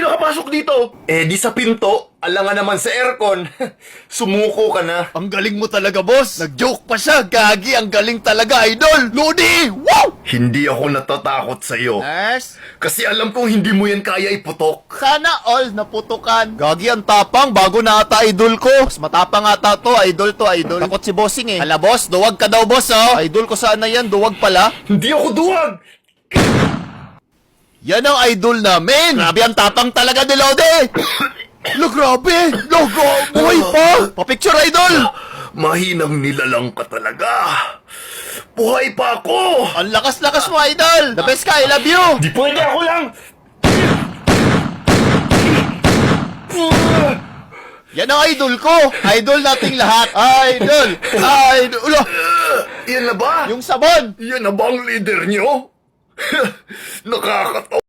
nakapasok dito? Eh, di sa pinto. Alangan naman sa aircon. Sumuko ka na. Ang galing mo talaga, boss. Nag-joke pa siya. Gagi, ang galing talaga, idol. Lodi! Wow! Hindi ako natatakot sa'yo. Nurse? Kasi alam kong hindi mo yan kaya iputok. Sana all naputukan. Gagi, ang tapang. Bago na ata idol ko. Mas matapang ata to. Idol to, idol. Takot si bossing eh. Hala, boss. Duwag ka daw, boss, oh. Idol ko sana yan. Duwag pala. Hindi ako duwag. Yan ang idol namin. Grabe, ang tapang talaga ni Lodi. Lo, grabe. Lo, buhay pa. Pa-picture, idol. Mahinang nilalang ka talaga. Buhay pa ako. Ang lakas-lakas mo, idol. The best ka. I love you. Di pwede ako lang. Yan ang idol ko. Idol nating lahat. Idol. Idol. Ulo. Yan na ba? Yung sabon. Yan na ba ang leader nyo? Nakakatawa.